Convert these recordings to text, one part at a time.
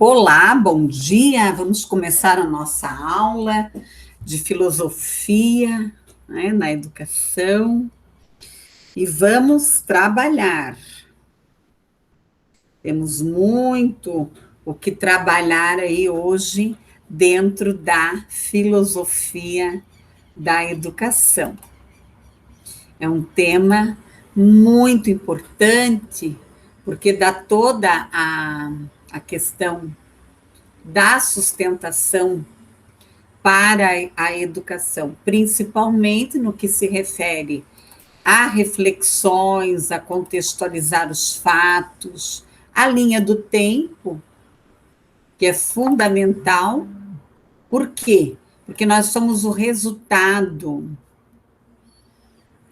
Olá, bom dia. Vamos começar a nossa aula de filosofia, né, na educação e vamos trabalhar. Temos muito o que trabalhar aí hoje dentro da filosofia da educação. É um tema muito importante porque dá toda a questão da sustentação para a educação, principalmente no que se refere a reflexões, a contextualizar os fatos, a linha do tempo, que é fundamental. Por quê? Porque nós somos o resultado.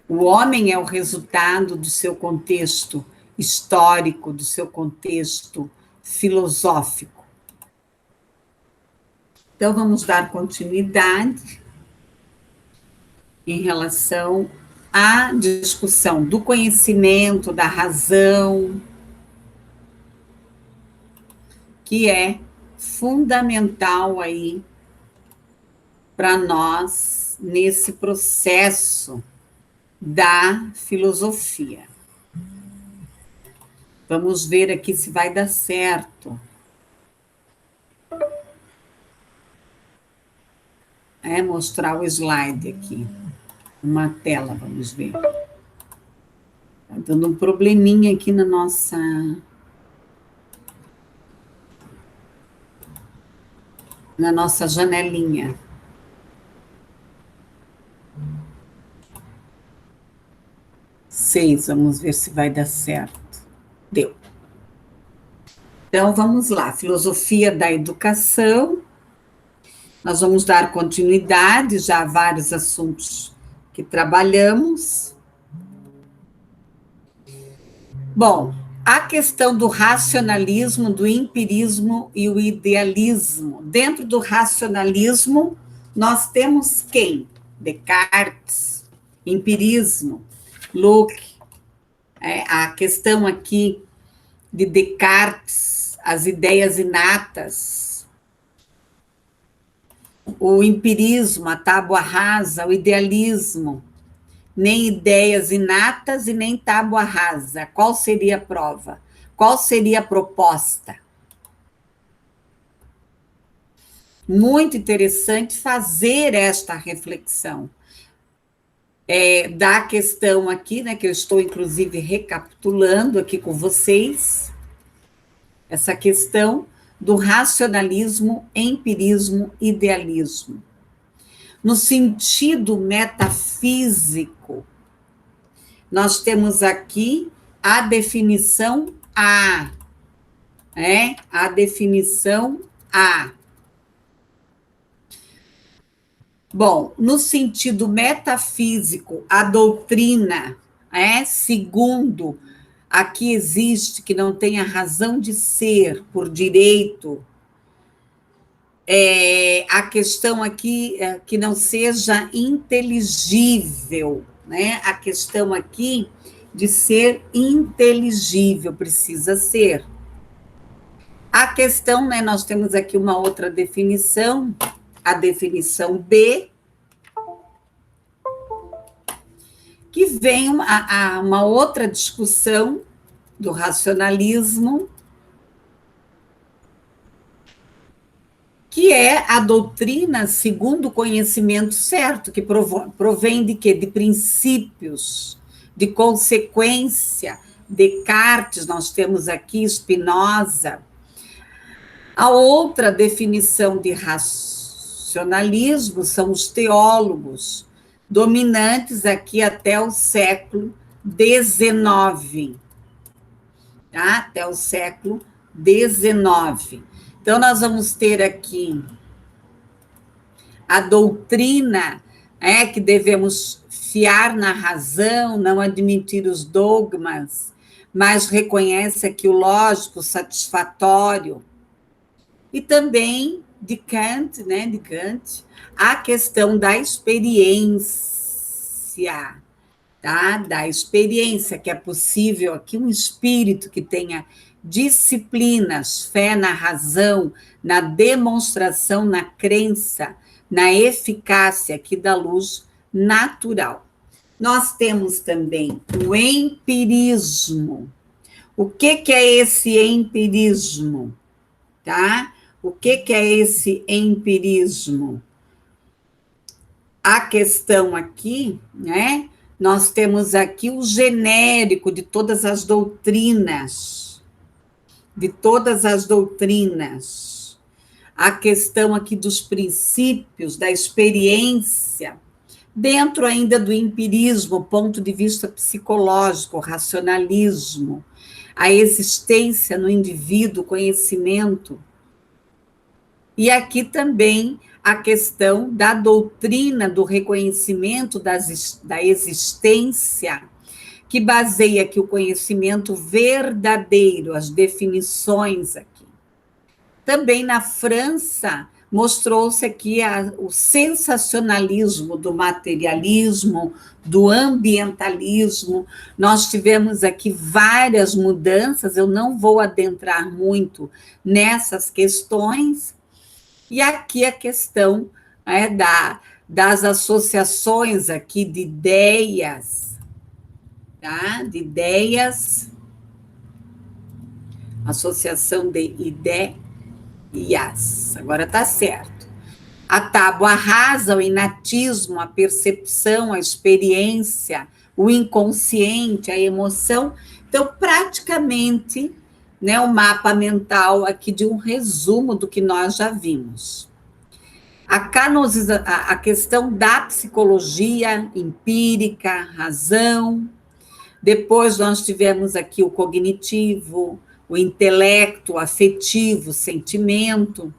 O homem é o resultado do seu contexto histórico, do seu contexto filosófico. Então, vamos dar continuidade em relação à discussão do conhecimento, da razão, que é fundamental aí para nós nesse processo da filosofia. Vamos ver aqui se vai dar certo. Mostrar o slide aqui. Uma tela, vamos ver. Está dando um probleminha aqui na nossa janelinha. Vamos ver se vai dar certo. Deu. Então, vamos lá. Filosofia da educação. Nós vamos dar continuidade já a vários assuntos que trabalhamos. Bom, a questão do racionalismo, do empirismo e o idealismo. Dentro do racionalismo, nós temos quem? Descartes, empirismo, Locke. A questão aqui de Descartes, as ideias inatas, o empirismo, a tábua rasa, o idealismo, nem ideias inatas e nem tábua rasa. Qual seria a prova? Qual seria a proposta? Muito interessante fazer esta reflexão. Da questão aqui, né, que eu estou, inclusive, recapitulando aqui com vocês, essa questão do racionalismo, empirismo, idealismo. No sentido metafísico, nós temos aqui a definição A. A definição A. Bom, no sentido metafísico, a doutrina, segundo a que existe, que não tem a razão de ser por direito, a questão aqui é que não seja inteligível, né? A questão aqui de ser inteligível, precisa ser. A questão, né, nós temos aqui uma outra definição, a definição B, que vem uma outra discussão do racionalismo, que é a doutrina segundo o conhecimento certo, que provém de quê? De princípios, de consequência. Descartes, nós temos aqui Spinoza. A outra definição de racionalismo são os teólogos, dominantes aqui até o século XIX. Tá? Até o século XIX. Então, nós vamos ter aqui a doutrina, que devemos fiar na razão, não admitir os dogmas, mas reconhece aqui o lógico satisfatório. E também de Kant, a questão da experiência, tá? Da experiência, que é possível aqui um espírito que tenha disciplinas, fé na razão, na demonstração, na crença, na eficácia aqui da luz natural. Nós temos também o empirismo. O que é esse empirismo? Tá? O que é esse empirismo? A questão aqui, né? Nós temos aqui o genérico de todas as doutrinas, a questão aqui dos princípios, da experiência, dentro ainda do empirismo, ponto de vista psicológico, racionalismo, a existência no indivíduo, conhecimento. E aqui também a questão da doutrina do reconhecimento da existência, que baseia aqui o conhecimento verdadeiro, as definições aqui. Também na França, mostrou-se aqui o sensacionalismo do materialismo, do ambientalismo. Nós tivemos aqui várias mudanças, eu não vou adentrar muito nessas questões. E aqui a questão das associações aqui de ideias, tá? De ideias, associação de ideias, agora está certo. A tábua rasa, o inatismo, a percepção, a experiência, o inconsciente, a emoção. Então, praticamente, né, o mapa mental aqui de um resumo do que nós já vimos. A questão da psicologia empírica, razão. Depois nós tivemos aqui o cognitivo, o intelecto, o afetivo, o sentimento,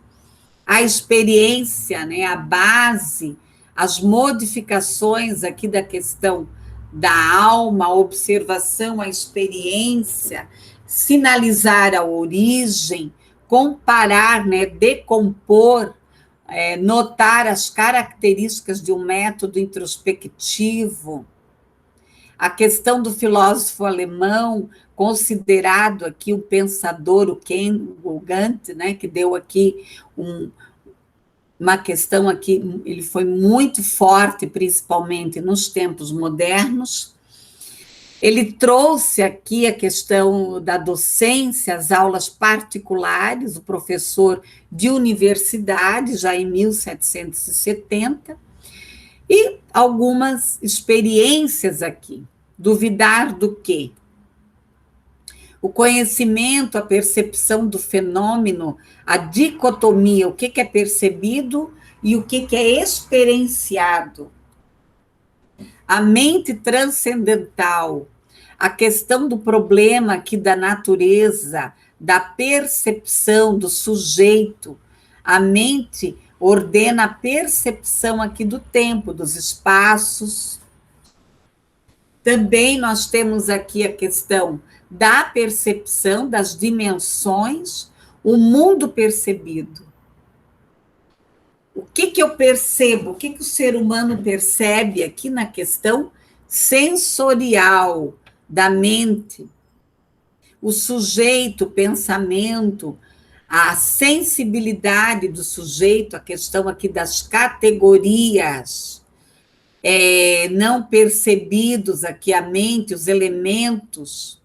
a experiência, né, a base, as modificações aqui da questão da alma, a observação, a experiência, sinalizar a origem, comparar, né, decompor, notar as características de um método introspectivo. A questão do filósofo alemão, considerado aqui um pensador, o Kant, né, que deu aqui uma questão aqui, ele foi muito forte, principalmente nos tempos modernos. Ele trouxe aqui a questão da docência, as aulas particulares, o professor de universidade, já em 1770, e algumas experiências aqui. Duvidar do quê? O conhecimento, a percepção do fenômeno, a dicotomia, o que é percebido e o que é experienciado. A mente transcendental, a questão do problema aqui da natureza, da percepção do sujeito. A mente ordena a percepção aqui do tempo, dos espaços. Também nós temos aqui a questão da percepção das dimensões, o mundo percebido. O que eu percebo? O que o ser humano percebe aqui na questão sensorial da mente? O sujeito, o pensamento, a sensibilidade do sujeito, a questão aqui das categorias não percebidos aqui, a mente, os elementos,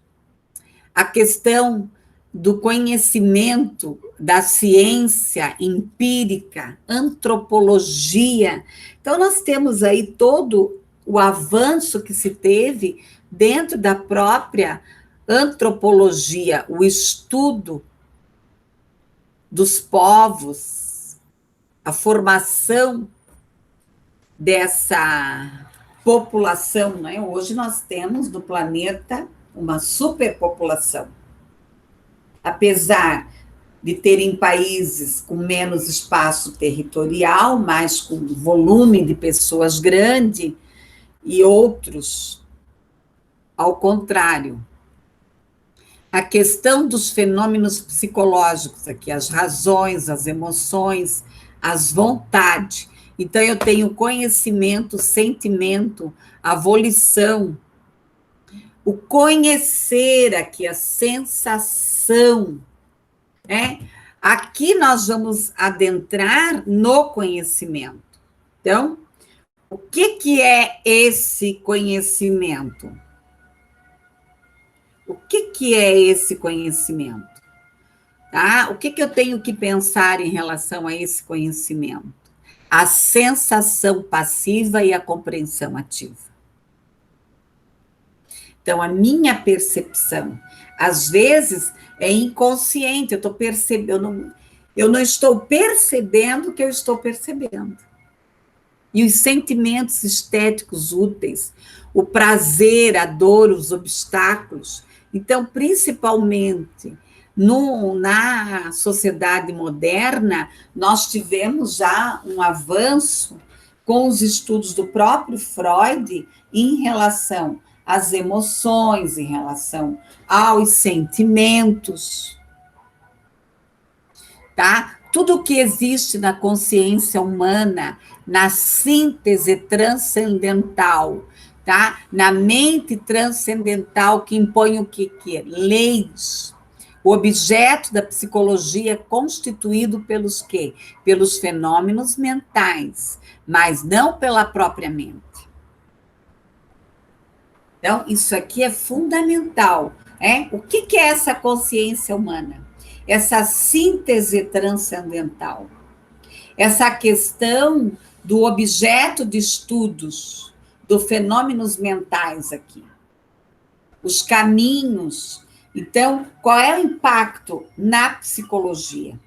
a questão do conhecimento, da ciência empírica, antropologia. Então, nós temos aí todo o avanço que se teve dentro da própria antropologia, o estudo dos povos, a formação dessa população, né? Hoje nós temos no planeta uma superpopulação. Apesar de terem países com menos espaço territorial, mas com volume de pessoas grande, e outros, ao contrário. A questão dos fenômenos psicológicos aqui, as razões, as emoções, as vontades. Então, eu tenho conhecimento, sentimento, a volição, O conhecer aqui, a sensação, né? Aqui nós vamos adentrar no conhecimento. Então, o que é esse conhecimento? O que é esse conhecimento? Tá? O que eu tenho que pensar em relação a esse conhecimento? A sensação passiva e a compreensão ativa. Então, a minha percepção, às vezes, é inconsciente, eu estou percebendo, eu não estou percebendo o que eu estou percebendo. E os sentimentos estéticos úteis, o prazer, a dor, os obstáculos. Então, principalmente na sociedade moderna, nós tivemos já um avanço com os estudos do próprio Freud em relação às emoções, em relação aos sentimentos, tá? Tudo que existe na consciência humana, na síntese transcendental, tá? Na mente transcendental que impõe o que é? Leis. O objeto da psicologia é constituído pelos quê? Pelos fenômenos mentais, mas não pela própria mente. Então, isso aqui é fundamental. O que é essa consciência humana? Essa síntese transcendental. Essa questão do objeto de estudos, dos fenômenos mentais aqui. Os caminhos. Então, qual é o impacto na psicologia?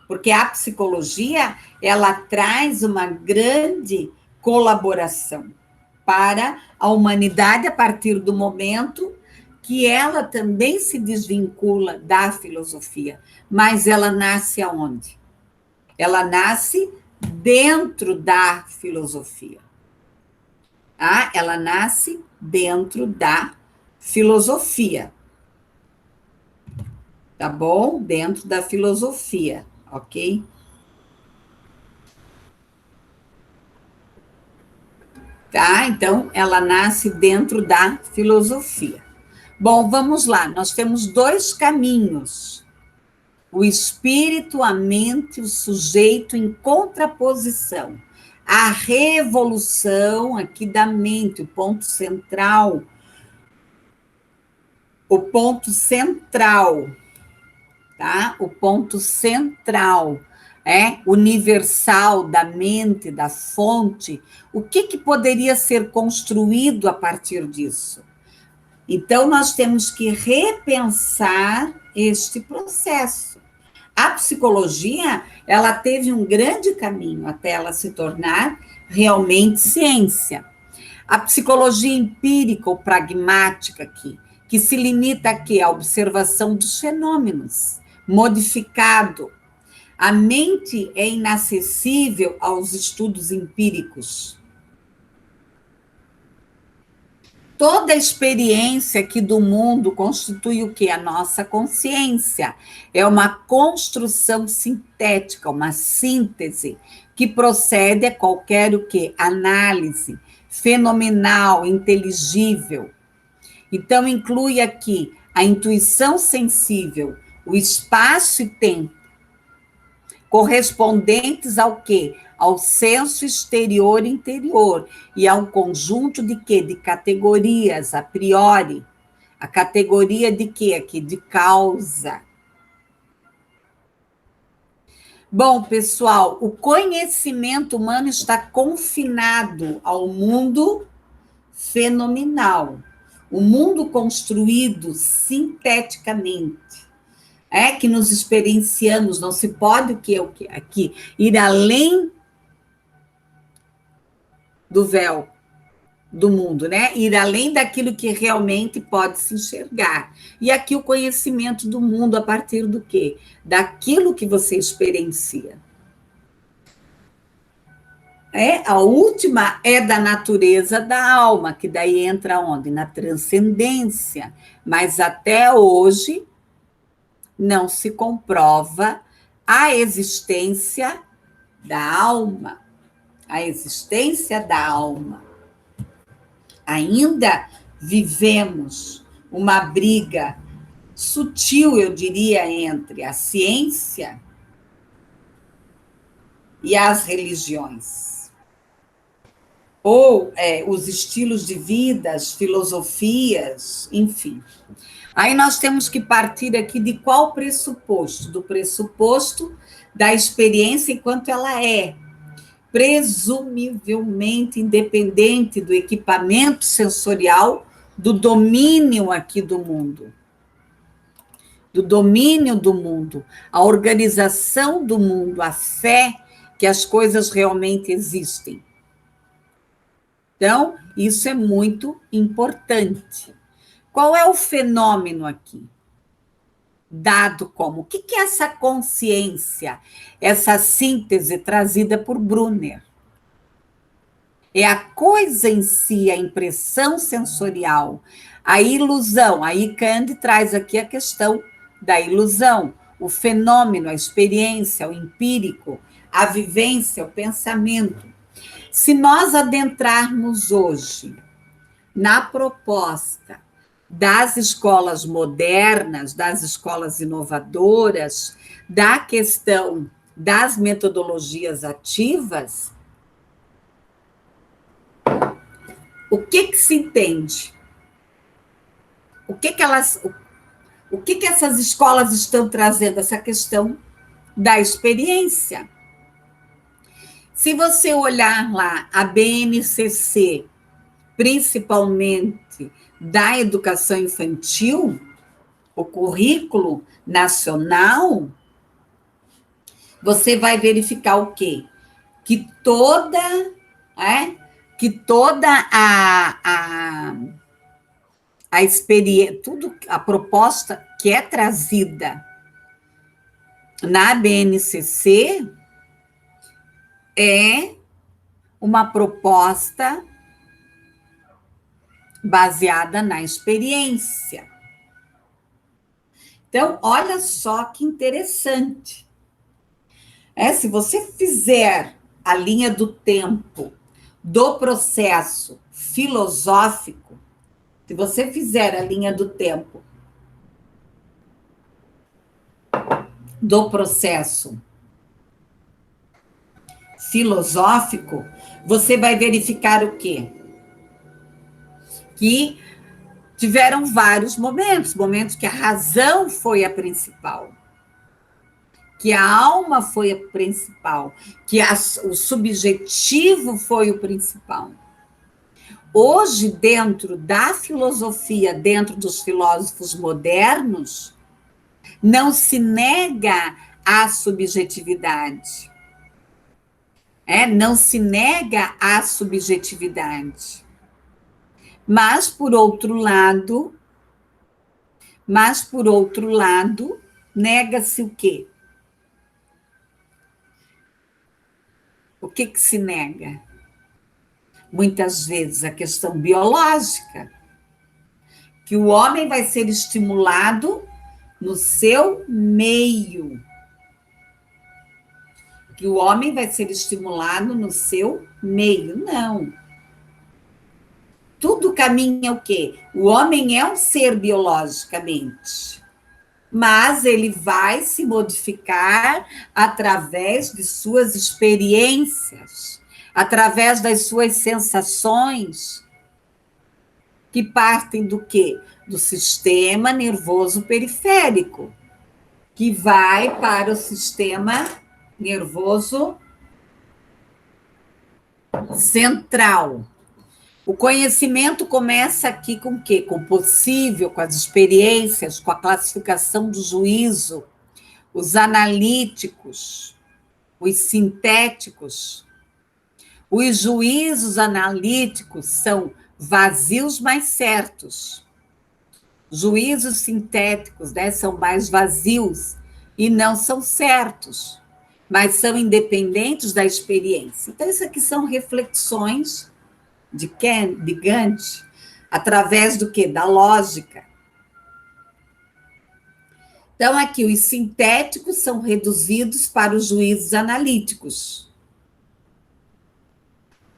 Porque a psicologia, ela traz uma grande colaboração para a humanidade a partir do momento que ela também se desvincula da filosofia. Mas ela nasce aonde? Ela nasce dentro da filosofia. Ela nasce dentro da filosofia. Tá bom? Dentro da filosofia, ok? Tá? Então, ela nasce dentro da filosofia. Bom, vamos lá. Nós temos dois caminhos. O espírito, a mente, o sujeito em contraposição. A revolução aqui da mente, o ponto central. O ponto central, tá? O ponto central universal da mente, da fonte. O que poderia ser construído a partir disso? Então, nós temos que repensar este processo. A psicologia, ela teve um grande caminho até ela se tornar realmente ciência. A psicologia empírica ou pragmática aqui, que se limita a quê? A observação dos fenômenos, modificado. A mente é inacessível aos estudos empíricos. Toda a experiência aqui do mundo constitui o quê? A nossa consciência. É uma construção sintética, uma síntese, que procede a qualquer o quê? Análise fenomenal, inteligível. Então, inclui aqui a intuição sensível, o espaço e tempo, correspondentes ao quê? Ao senso exterior e interior, e a um conjunto de quê? De categorias, a priori. A categoria de quê aqui? De causa. Bom, pessoal, o conhecimento humano está confinado ao mundo fenomenal, o mundo construído sinteticamente. Que nos experienciamos, não se pode o que aqui ir além do véu do mundo, né? Ir além daquilo que realmente pode se enxergar. E aqui o conhecimento do mundo a partir do quê? Daquilo que você experiencia. A última é da natureza da alma, que daí entra onde? Na transcendência. Mas até hoje não se comprova a existência da alma. A existência da alma. Ainda vivemos uma briga sutil, eu diria, entre a ciência e as religiões. Ou os estilos de vida, as filosofias, enfim. Aí nós temos que partir aqui de qual pressuposto? Do pressuposto da experiência enquanto ela é presumivelmente independente do equipamento sensorial, do domínio aqui do mundo. Do domínio do mundo, a organização do mundo, a fé que as coisas realmente existem. Então, isso é muito importante. Qual é o fenômeno aqui? Dado como? O que é essa consciência, essa síntese trazida por Brunner? É a coisa em si, a impressão sensorial, a ilusão. Aí Kant traz aqui a questão da ilusão, o fenômeno, a experiência, o empírico, a vivência, o pensamento. Se nós adentrarmos hoje na proposta das escolas modernas, das escolas inovadoras, da questão das metodologias ativas, o que se entende? O que essas escolas estão trazendo? Essa questão da experiência. Se você olhar lá a BNCC, principalmente da educação infantil, o currículo nacional, você vai verificar o quê? Que toda a experiência, tudo a proposta que é trazida na BNCC é uma proposta baseada na experiência. Então, olha só que interessante. Se você fizer a linha do tempo do processo filosófico, se você fizer a linha do tempo do processo filosófico, você vai verificar o quê? Que tiveram vários momentos que a razão foi a principal, que a alma foi a principal, que o subjetivo foi o principal. Hoje, dentro da filosofia, dentro dos filósofos modernos, não se nega a subjetividade. Não se nega a subjetividade. Mas, por outro lado, nega-se o quê? O que se nega? Muitas vezes a questão biológica, que o homem vai ser estimulado no seu meio. Que o homem vai ser estimulado no seu meio. Não. Tudo caminha o quê? O homem é um ser biologicamente, mas ele vai se modificar através de suas experiências, através das suas sensações, que partem do quê? Do sistema nervoso periférico, que vai para o sistema nervoso central. O conhecimento começa aqui com o quê? Com o possível, com as experiências, com a classificação do juízo, os analíticos, os sintéticos. Os juízos analíticos são vazios, mas certos. Juízos sintéticos, são mais vazios e não são certos, mas são independentes da experiência. Então, isso aqui são reflexões de Kant, através do quê? Da lógica. Então, aqui, os sintéticos são reduzidos para os juízos analíticos.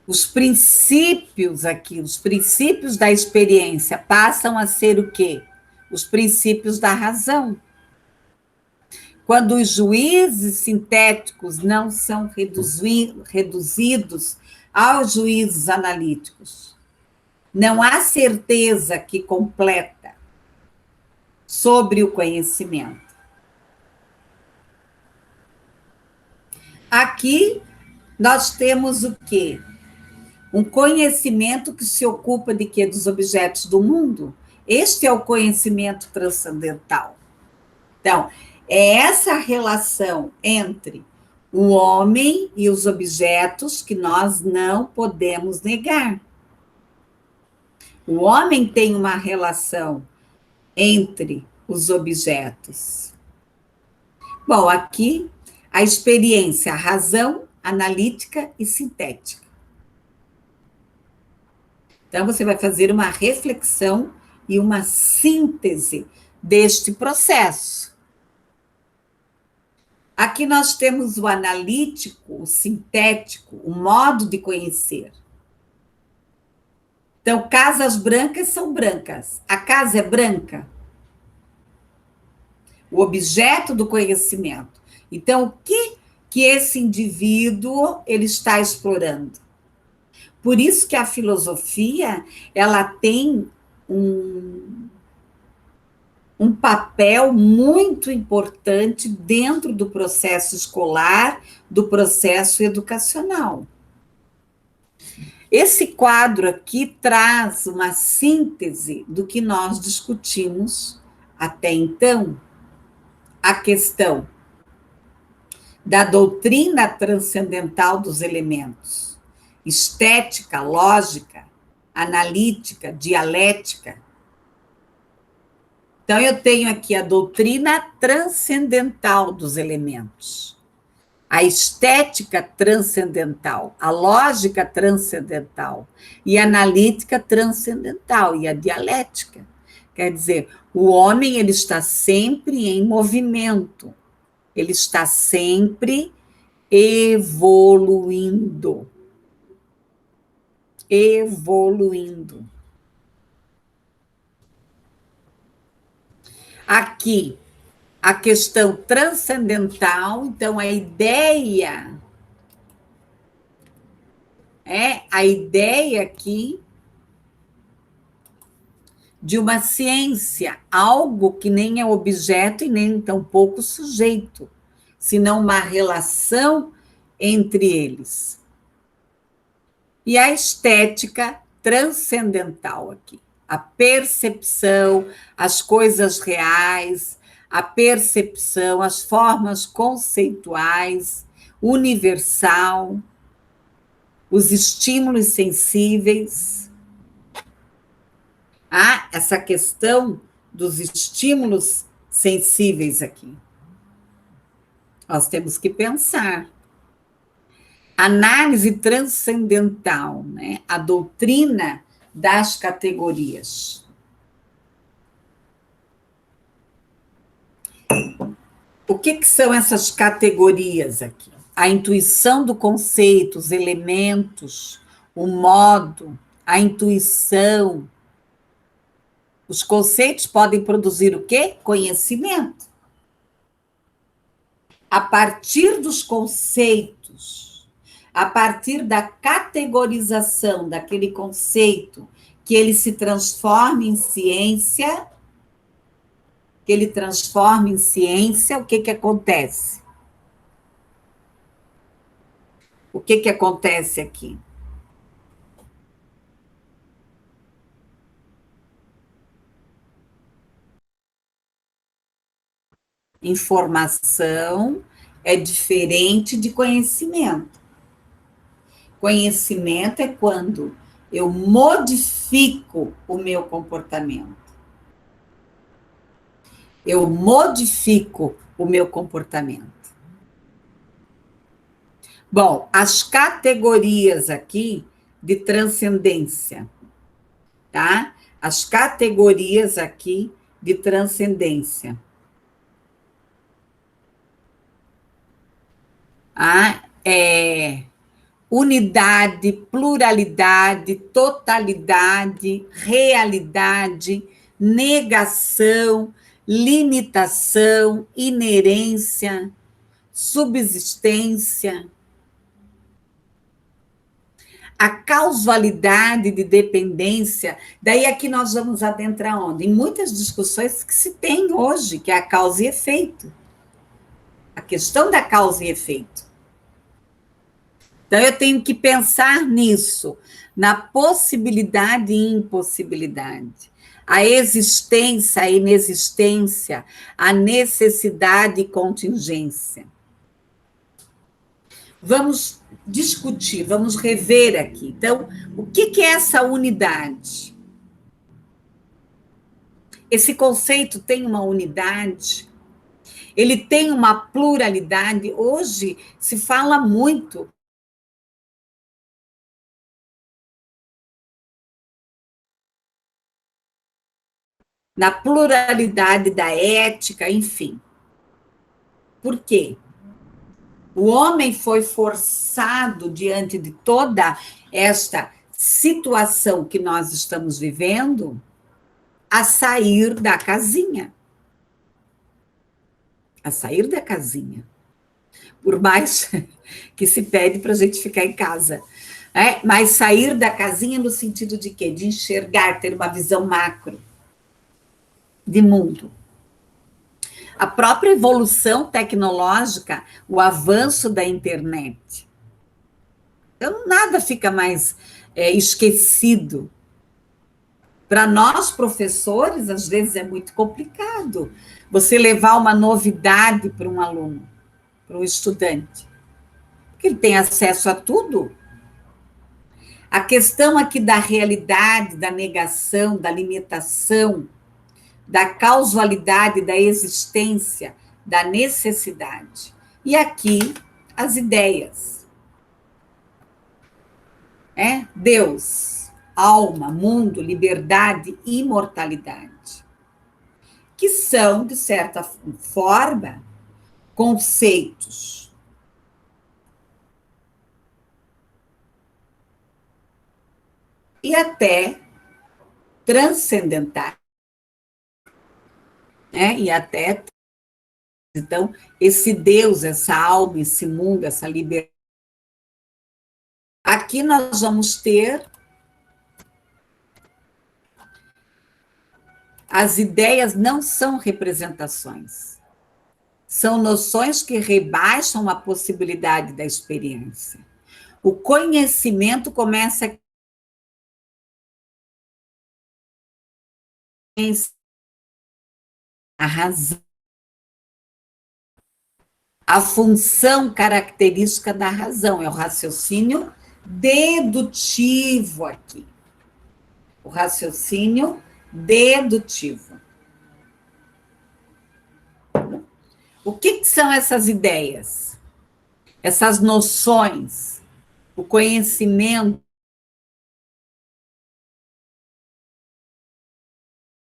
Os princípios aqui, os princípios da experiência passam a ser o quê? Os princípios da razão. Quando os juízes sintéticos não são reduzidos aos juízes analíticos, não há certeza que completa sobre o conhecimento. Aqui nós temos o quê? Um conhecimento que se ocupa de quê? Dos objetos do mundo. Este é o conhecimento transcendental. Então, é essa relação entre o homem e os objetos que nós não podemos negar. O homem tem uma relação entre os objetos. Bom, aqui a experiência, a razão analítica e sintética. Então, você vai fazer uma reflexão e uma síntese deste processo. Aqui nós temos o analítico, o sintético, o modo de conhecer. Então, casas brancas são brancas. A casa é branca. O objeto do conhecimento. Então, o que esse indivíduo ele está explorando? Por isso que a filosofia ela tem um papel muito importante dentro do processo escolar, do processo educacional. Esse quadro aqui traz uma síntese do que nós discutimos até então. A questão da doutrina transcendental dos elementos, estética, lógica, analítica, dialética. Então, eu tenho aqui a doutrina transcendental dos elementos, a estética transcendental, a lógica transcendental, e a analítica transcendental, e a dialética. Quer dizer, o homem ele está sempre em movimento, ele está sempre evoluindo. Evoluindo. Aqui, a questão transcendental, então a ideia aqui de uma ciência, algo que nem é objeto e nem tampouco sujeito, senão uma relação entre eles. E a estética transcendental aqui, a percepção, as coisas reais, a percepção, as formas conceituais, universal, os estímulos sensíveis. Essa questão dos estímulos sensíveis aqui. Nós temos que pensar. Análise transcendental, né? A doutrina das categorias. O que são essas categorias aqui? A intuição do conceito, os elementos, o modo, a intuição. Os conceitos podem produzir o quê? Conhecimento. A partir dos conceitos, a partir da categorização daquele conceito, que ele se transforma em ciência, o que acontece? O que acontece aqui? Informação é diferente de conhecimento. Conhecimento é quando eu modifico o meu comportamento. Eu modifico o meu comportamento. Bom, as categorias aqui de transcendência, tá? As categorias aqui de transcendência. unidade, pluralidade, totalidade, realidade, negação, limitação, inerência, subsistência, a causalidade de dependência. Daí aqui nós vamos adentrar onde? Em muitas discussões que se tem hoje, que é a causa e efeito. A questão da causa e efeito. Então, eu tenho que pensar nisso, na possibilidade e impossibilidade, a existência, a inexistência, a necessidade e contingência. Vamos discutir, vamos rever aqui. Então, o que é essa unidade? Esse conceito tem uma unidade, ele tem uma pluralidade. Hoje se fala muito na pluralidade da ética, enfim. Por quê? O homem foi forçado, diante de toda esta situação que nós estamos vivendo, a sair da casinha. A sair da casinha. Por mais que se pede para a gente ficar em casa. Mas sair da casinha no sentido de quê? De enxergar, ter uma visão macro de mundo. A própria evolução tecnológica, o avanço da internet. Então, nada fica mais esquecido. Para nós, professores, às vezes é muito complicado você levar uma novidade para um aluno, para um estudante, porque ele tem acesso a tudo. A questão aqui da realidade, da negação, da limitação, da causalidade, da existência, da necessidade. E aqui, as ideias. Deus, alma, mundo, liberdade e imortalidade. Que são, de certa forma, conceitos. E até transcendentais. E até. Então, esse Deus, essa alma, esse mundo, essa liberdade. Aqui nós vamos ter as ideias não são representações, são noções que rebaixam a possibilidade da experiência. O conhecimento começa a razão, a função característica da razão, é o raciocínio dedutivo aqui. O raciocínio dedutivo. O que são essas ideias? Essas noções, o conhecimento.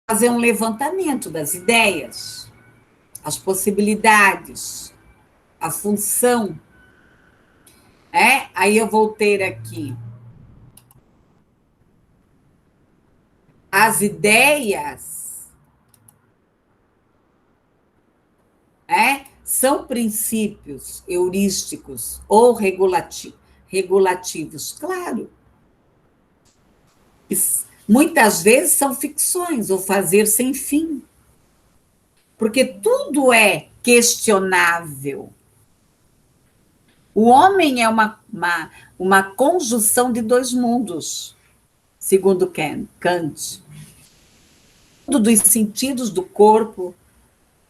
Fazer um levantamento das ideias, as possibilidades, a função. Aí eu vou ter aqui as ideias, são princípios heurísticos ou regulativos, claro. Muitas vezes são ficções, ou fazer sem fim. Porque tudo é questionável. O homem é uma conjunção de dois mundos, segundo Kant. Tudo dos sentidos do corpo,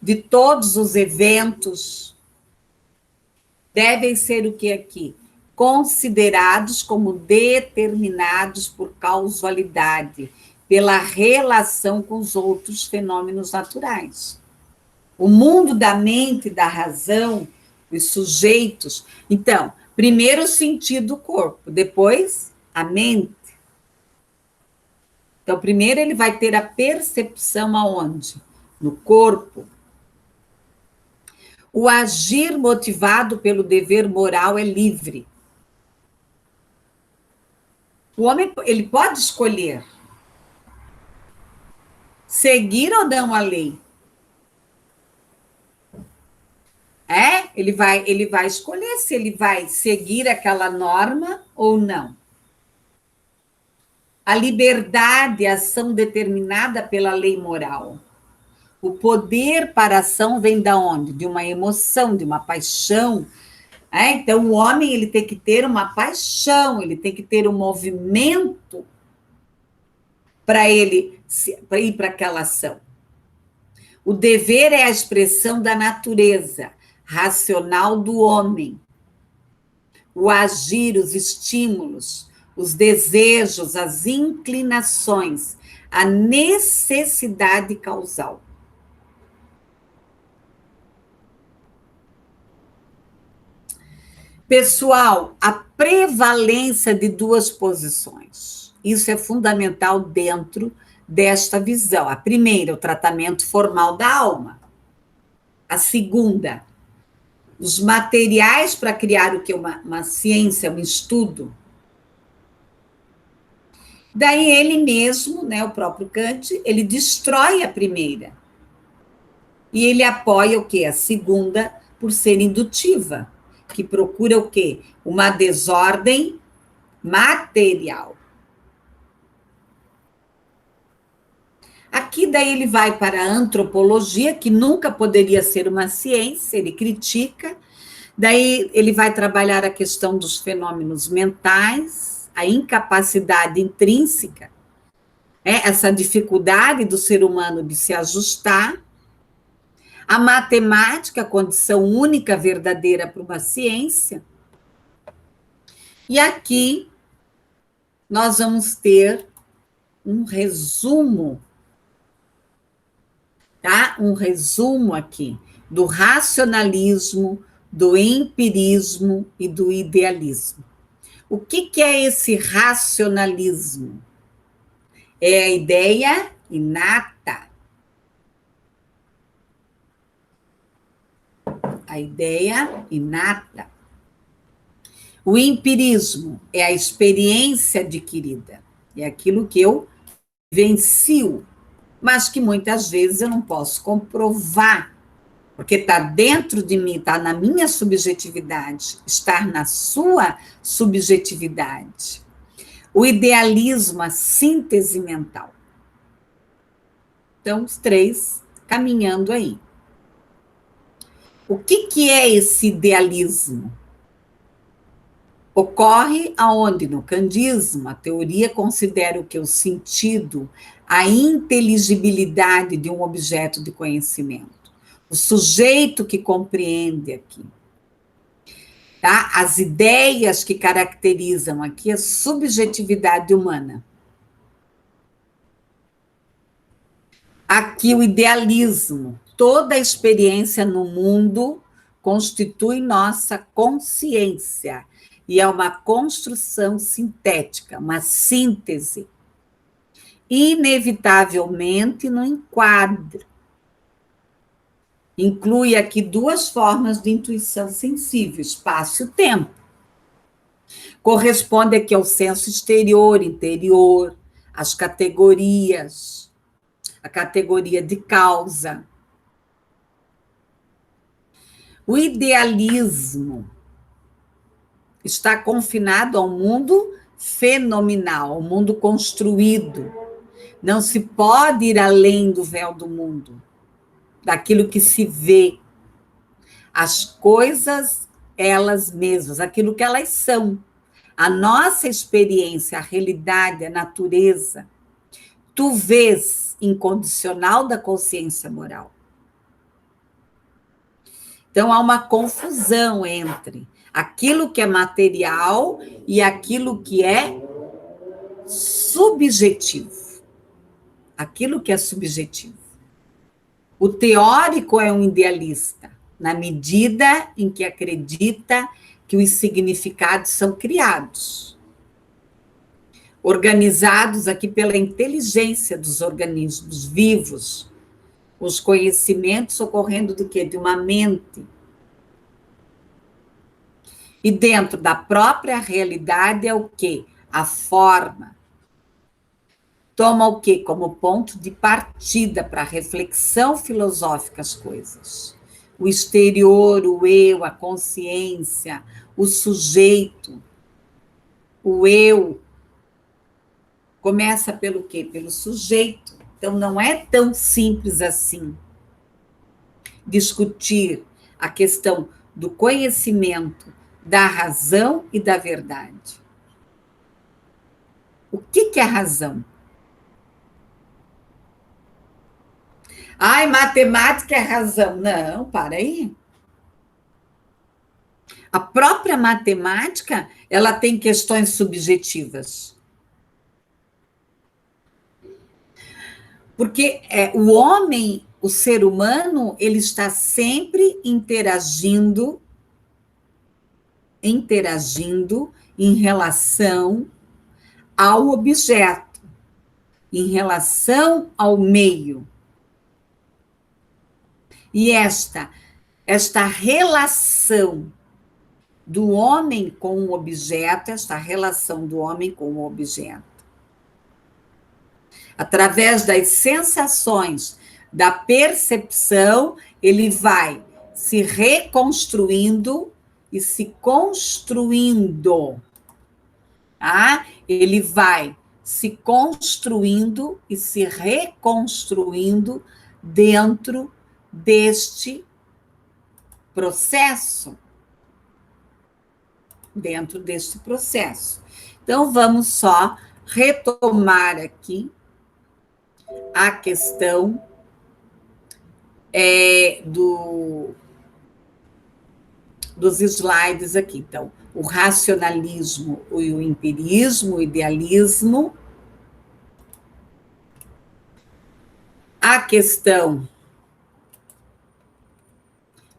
de todos os eventos, devem ser o que aqui? Considerados como determinados por causalidade, pela relação com os outros fenômenos naturais. O mundo da mente e da razão, os sujeitos. Então, primeiro o sentido do corpo, depois a mente. Então, primeiro ele vai ter a percepção aonde? No corpo. O agir motivado pelo dever moral é livre. O homem, ele pode escolher seguir ou não a lei. Ele vai escolher se ele vai seguir aquela norma ou não. A liberdade é ação determinada pela lei moral. O poder para a ação vem da onde? De uma emoção, de uma paixão. Então, o homem ele tem que ter uma paixão, ele tem que ter um movimento para ele pra ir para aquela ação. O dever é a expressão da natureza racional do homem. O agir, os estímulos, os desejos, as inclinações, a necessidade causal. Pessoal, a prevalência de duas posições. Isso é fundamental dentro desta visão. A primeira, o tratamento formal da alma. A segunda, os materiais para criar o que? Uma ciência, um estudo. Daí ele mesmo, né, o próprio Kant, ele destrói a primeira. E ele apoia o quê? A segunda, por ser indutiva, que procura o quê? Uma desordem material. Aqui daí ele vai para a antropologia, que nunca poderia ser uma ciência, ele critica. Daí ele vai trabalhar a questão dos fenômenos mentais, a incapacidade intrínseca, essa dificuldade do ser humano de se ajustar, a matemática, condição única, verdadeira para uma ciência. E aqui nós vamos ter um resumo, tá? Um resumo aqui do racionalismo, do empirismo e do idealismo. O que é esse racionalismo? É a ideia inata. A ideia inata. O empirismo é a experiência adquirida. É aquilo que eu vivencio, mas que muitas vezes eu não posso comprovar, porque está dentro de mim, está na minha subjetividade, está na sua subjetividade. O idealismo, a síntese mental. Então, os três caminhando aí. O que é esse idealismo? Ocorre aonde? No kandismo, a teoria considera o que? O sentido, a inteligibilidade de um objeto de conhecimento. O sujeito que compreende aqui. Tá? As ideias que caracterizam aqui a subjetividade humana. Aqui o idealismo. Toda a experiência no mundo constitui nossa consciência. E é uma construção sintética, uma síntese. Inevitavelmente no enquadro. Inclui aqui duas formas de intuição sensível, espaço e tempo. Corresponde aqui ao senso exterior, interior, às categorias, a categoria de causa. O idealismo está confinado ao mundo fenomenal, ao mundo construído. Não se pode ir além do véu do mundo, daquilo que se vê. As coisas, elas mesmas, aquilo que elas são. A nossa experiência, a realidade, a natureza, tu vês incondicional da consciência moral. Então, há uma confusão entre aquilo que é material e aquilo que é subjetivo. Aquilo que é subjetivo. O teórico é um idealista, na medida em que acredita que os significados são criados, organizados aqui pela inteligência dos organismos vivos, os conhecimentos ocorrendo do quê? De uma mente. E dentro da própria realidade é o quê? a forma, toma o quê? Como ponto de partida para a reflexão filosófica as coisas. O exterior, o eu, a consciência, o sujeito, o eu, começa pelo quê? Pelo sujeito. Então, não é tão simples assim discutir a questão do conhecimento, da razão e da verdade. O que é razão? Ai, matemática é razão. Não, para aí. A própria matemática, ela tem questões subjetivas. Porque o homem, o ser humano, ele está sempre interagindo em relação ao objeto, em relação ao meio. E esta relação do homem com o objeto, esta relação do homem com o objeto, através das sensações, da percepção, ele vai se reconstruindo e se construindo. Tá? Ele vai se construindo e se reconstruindo dentro deste processo. Dentro deste processo. Então, vamos só retomar aqui a questão dos slides aqui. Então, o racionalismo e o empirismo, o idealismo, a questão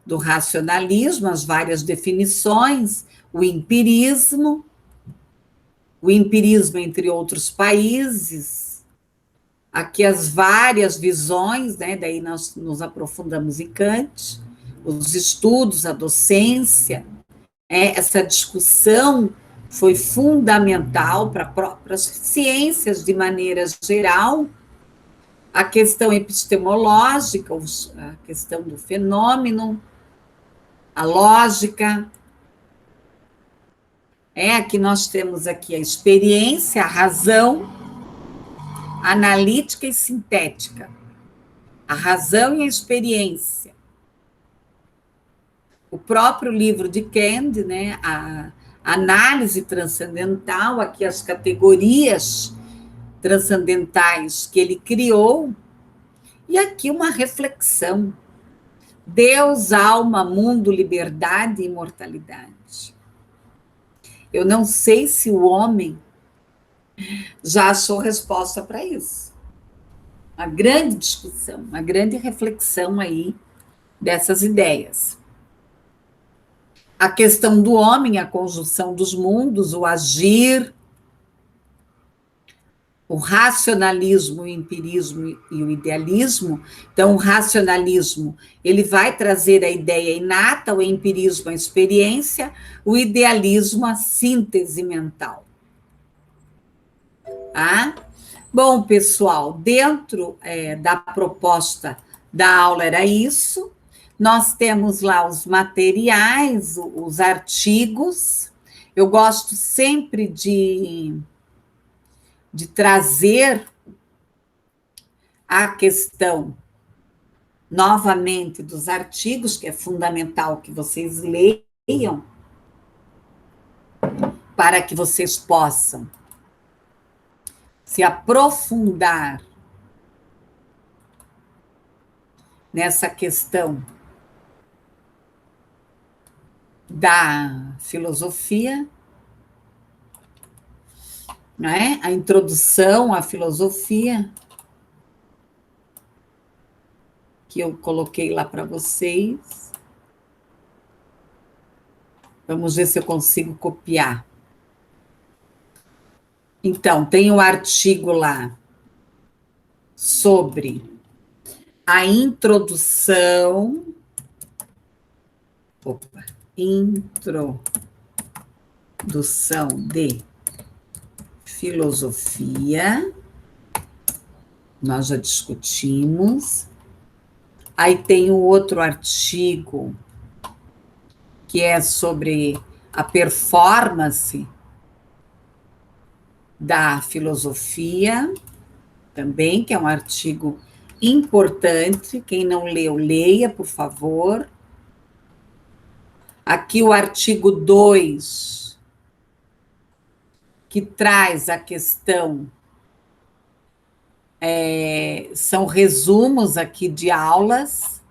do racionalismo, as várias definições, o empirismo entre outros países, aqui as várias visões, né? Daí nós nos aprofundamos em Kant, os estudos, a docência, essa discussão foi fundamental para as ciências de maneira geral, a questão epistemológica, a questão do fenômeno, a lógica. Aqui nós temos aqui a experiência, a razão, analítica e sintética. A razão e a experiência. O próprio livro de Kant, né, a análise transcendental, aqui as categorias transcendentais que ele criou, e aqui uma reflexão. Deus, alma, mundo, liberdade e imortalidade. Eu não sei se o homem já achou resposta para isso. Uma grande discussão, uma grande reflexão aí dessas ideias. A questão do homem, a conjunção dos mundos, o agir, o racionalismo, o empirismo e o idealismo. Então, o racionalismo, ele vai trazer a ideia inata, o empirismo, a experiência, o idealismo, a síntese mental. Tá? Bom, pessoal, dentro da proposta da aula era isso. Nós temos lá os materiais, os artigos. Eu gosto sempre de trazer a questão, novamente, dos artigos, que é fundamental que vocês leiam, para que vocês possam se aprofundar nessa questão da filosofia, né? A introdução à filosofia, que eu coloquei lá para vocês. Vamos ver se eu consigo copiar. Então, tem um artigo lá sobre a introdução. Introdução de filosofia, nós já discutimos. Aí tem o outro artigo, que é sobre a performance da filosofia, também, que é um artigo importante. Quem não leu, leia, por favor. Aqui o artigo 2, que traz a questão, são resumos aqui de aulas.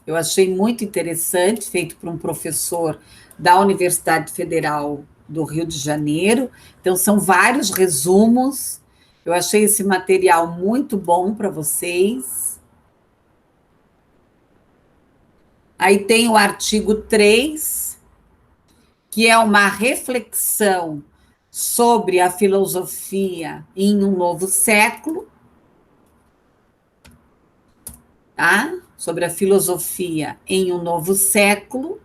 Eu achei muito interessante, feito por um professor da Universidade Federal do Rio de Janeiro. Então, são vários resumos. Eu achei esse material muito bom para vocês. Aí tem o artigo 3, que é uma reflexão sobre a filosofia em um novo século, tá? Sobre a filosofia em um novo século.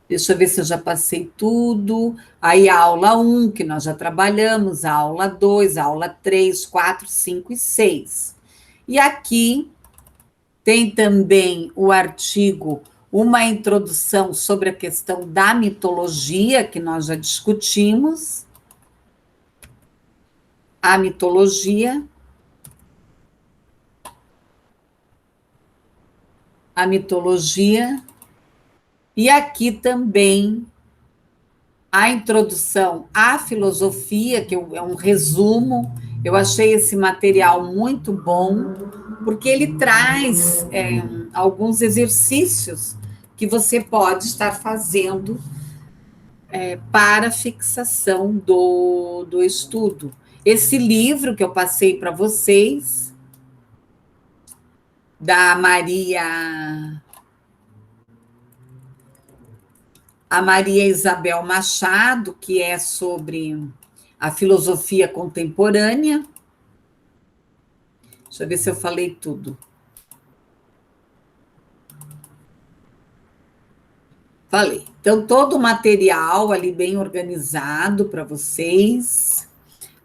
Deixa eu ver se eu já passei tudo. Aí a aula 1, que nós já trabalhamos, a aula 2, a aula 3, 4, 5 e 6. E aqui tem também o artigo, uma introdução sobre a questão da mitologia, que nós já discutimos. A mitologia. A mitologia. E aqui também a introdução à filosofia, que é um resumo. Eu achei esse material muito bom, porque ele traz alguns exercícios que você pode estar fazendo para fixação do estudo. Esse livro que eu passei para vocês, da Maria Isabel Machado, que é sobre a filosofia contemporânea. Deixa eu ver se eu falei tudo. Falei. Então, todo o material ali bem organizado para vocês,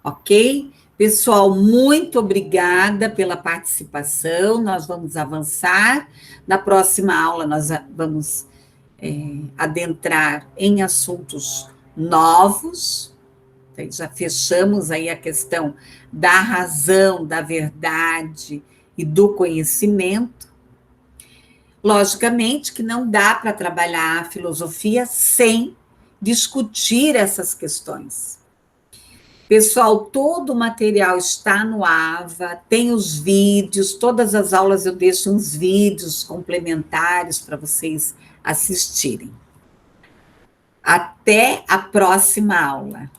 ok? Pessoal, muito obrigada pela participação. Nós vamos avançar. Na próxima aula, nós vamos adentrar em assuntos novos. Já fechamos aí a questão da razão, da verdade e do conhecimento. Logicamente que não dá para trabalhar a filosofia sem discutir essas questões. Pessoal, todo o material está no AVA, tem os vídeos, todas as aulas eu deixo uns vídeos complementares para vocês assistirem. Até a próxima aula.